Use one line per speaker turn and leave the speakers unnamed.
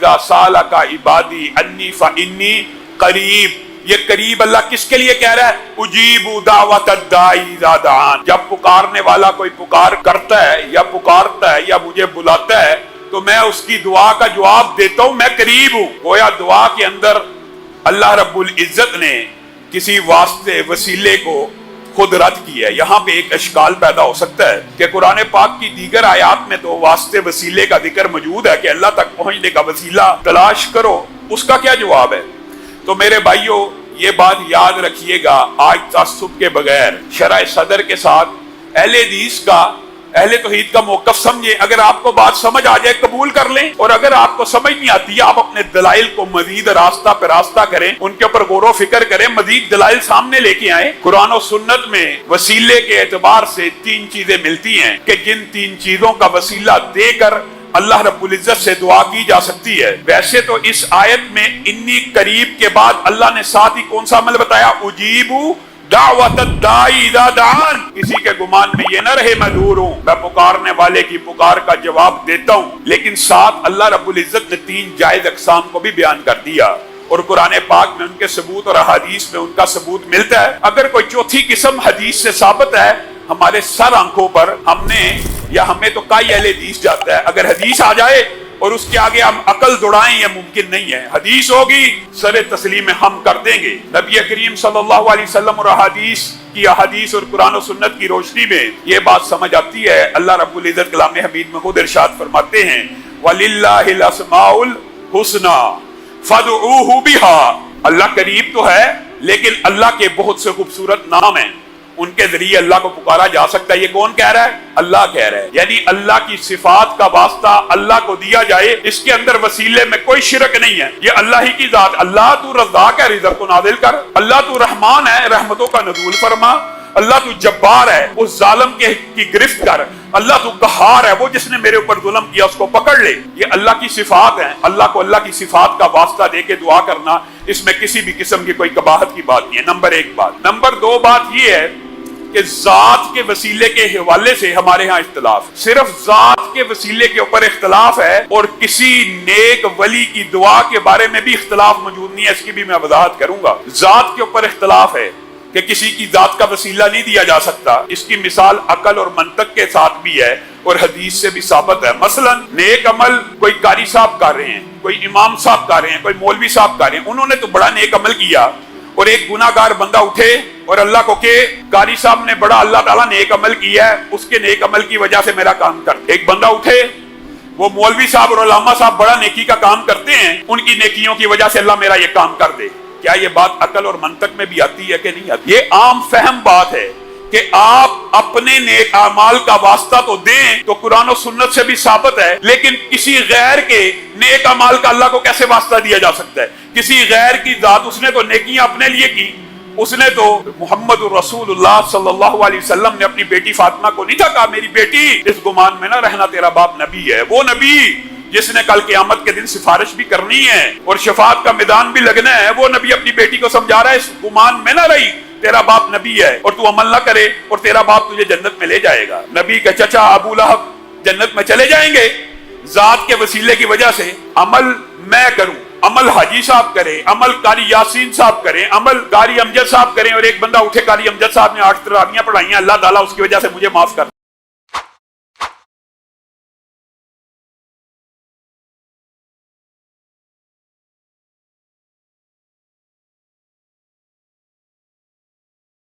وَإِذَا سَأَلَكَ عِبَادِي أَنِّي فَإِنِّي قریب، یہ قریب اللہ کس کے لیے کہہ رہا ہے؟ اجیب دعوت الداعی اذا دعان، جب پکارنے والا کوئی پکار کرتا ہے یا پکارتا ہے یا مجھے بلاتا ہے تو میں اس کی دعا کا جواب دیتا ہوں، میں قریب ہوں۔ گویا دعا کے اندر اللہ رب العزت نے کسی واسطے وسیلے کو خود رد کیا ہے۔ یہاں پہ ایک اشکال پیدا ہو سکتا ہے کہ قرآن پاک کی دیگر آیات میں تو واسطے وسیلے کا ذکر موجود ہے کہ اللہ تک پہنچنے کا وسیلہ تلاش کرو، اس کا کیا جواب ہے؟ تو میرے بھائیوں یہ بات یاد رکھیے گا، آج تعصب کے بغیر شرع صدر کے ساتھ اہل حدیث کا، اہل توحید کا موقف سمجھیں۔ اگر آپ کو بات سمجھ آ جائے قبول کر لیں، اور اگر آپ کو سمجھ نہیں آتی آپ اپنے دلائل کو مزید راستہ پہ راستہ کریں، ان کے اوپر غور و فکر کریں، مزید دلائل سامنے لے کے آئیں۔ قرآن و سنت میں وسیلے کے اعتبار سے تین چیزیں ملتی ہیں کہ جن تین چیزوں کا وسیلہ دے کر اللہ رب العزت سے دعا کی جا سکتی ہے۔ ویسے تو اس آیت میں انی قریب کے بعد اللہ نے ساتھ ہی کون سا عمل بتایا؟ اجیبو دعوت الداعی اذا دعان۔ کسی کے گمان میں یہ نہ رہے میں دور ہوں، میں پکارنے والے کی پکار کا جواب دیتا ہوں، لیکن ساتھ اللہ رب العزت نے تین جائز اقسام کو بھی بیان کر دیا، اور قرآن پاک میں ان کے ثبوت اور احادیث میں ان کا ثبوت ملتا ہے۔ اگر کوئی چوتھی قسم حدیث سے ثابت ہے، ہمارے سر آنکھوں پر ہم نے یا ہمیں تو کئی اہل حدیث جاتا ہے، اگر حدیث آ جائے اور اس کے آگے ہم عقل دوڑائیں یہ ممکن نہیں ہے۔ حدیث ہوگی سر تسلیم ہم کر دیں گے۔ نبی کریم صلی اللہ علیہ وسلم اور احادیث اور قرآن و سنت کی روشنی میں یہ بات سمجھ آتی ہے۔ اللہ رب العزت کلام حمید میں خود ارشاد فرماتے ہیں وَلِلَّهِ الْأَسْمَاءُ الْحُسْنَى فَادْعُوهُ بِهَا۔ اللہ قریب تو ہے لیکن اللہ کے بہت سے خوبصورت نام ہیں، ان کے ذریعے اللہ کو پکارا جا سکتا ہے۔ یہ کون کہہ رہا ہے؟ اللہ کہہ رہا ہے۔ یعنی اللہ کی صفات کا واسطہ اللہ کو دیا جائے، اس کے اندر وسیلے میں کوئی شرک نہیں ہے، یہ اللہ ہی کی ذات۔ اللہ تو رزاق ہے، رزق کو نازل کر۔ اللہ تو رحمان ہے، رحمتوں کا نزول فرما۔ اللہ تو جبار ہے، اس ظالم کی گرفت کر۔ اللہ تو قہار ہے، وہ جس نے میرے اوپر ظلم کیا اس کو پکڑ لے۔ یہ اللہ کی صفات ہیں۔ اللہ کو اللہ کی صفات کا واسطہ دے کے دعا کرنا، اس میں کسی بھی قسم کی کوئی قباحت کی بات نہیں ہے۔ نمبر ایک بات۔ نمبر دو بات یہ ہے کہ ذات کے وسیلے کے حوالے سے ہمارے ہاں اختلاف، صرف ذات کے وسیلے کے اوپر اختلاف ہے، اور کسی نیک ولی کی دعا کے بارے میں بھی اختلاف موجود نہیں ہے، اس کی بھی میں وضاحت کروں گا۔ ذات کے اوپر اختلاف ہے کہ کسی کی ذات کا وسیلہ نہیں دیا جا سکتا، اس کی مثال عقل اور منطق کے ساتھ بھی ہے اور حدیث سے بھی ثابت ہے۔ مثلا نیک عمل کوئی قاری صاحب کر رہے ہیں، کوئی امام صاحب کر رہے ہیں، کوئی مولوی صاحب کر رہے ہیں، انہوں نے تو بڑا نیک عمل کیا، اور ایک گناہگار بندہ اٹھے اور اللہ کو کہ قاری صاحب نے بڑا اللہ تعالیٰ نیک عمل کیا ہے، اس کے نیک عمل کی وجہ سے میرا کام کر۔ ایک بندہ اٹھے، وہ مولوی صاحب اور علامہ صاحب بڑا نیکی کا کام کرتے ہیں، ان کی نیکیوں کی وجہ سے اللہ میرا یہ کام کر دے۔ کیا یہ بات عقل اور منطق میں بھی آتی ہے کہ نہیں آتی؟ یہ عام فہم بات ہے کہ آپ اپنے نیک اعمال کا واسطہ تو دیں، تو قرآن و سنت سے بھی ثابت ہے، لیکن کسی غیر کے نیک اعمال کا اللہ کو کیسے واسطہ دیا جا سکتا ہے؟ کسی غیر کی ذات، اس نے تو نیکیاں اپنے لیے کی، اس نے تو محمد رسول اللہ صلی اللہ علیہ وسلم نے اپنی بیٹی فاطمہ کو نہیں کہا میری بیٹی اس گمان میں نہ رہنا تیرا باپ نبی ہے۔ وہ نبی جس نے کل قیامت کے دن سفارش بھی کرنی ہے اور شفاعت کا میدان بھی لگنا ہے، وہ نبی اپنی بیٹی کو سمجھا رہا ہے اس گمان میں نہ رہی، تیرا باپ نبی ہے اور تو عمل نہ کرے اور تیرا باپ تجھے جنت میں لے جائے گا۔ نبی کا چچا ابو لہب جنت میں چلے جائیں گے ذات کے وسیلے کی وجہ سے۔ عمل میں کروں، عمل حاجی صاحب کرے، عمل قاری یاسین صاحب کریں، عمل قاری امجد صاحب کریں، اور ایک بندہ اٹھے قاری امجد صاحب نے 8 تراویحیں پڑھائیں، اللہ تعالیٰ اس کی وجہ سے مجھے معاف کر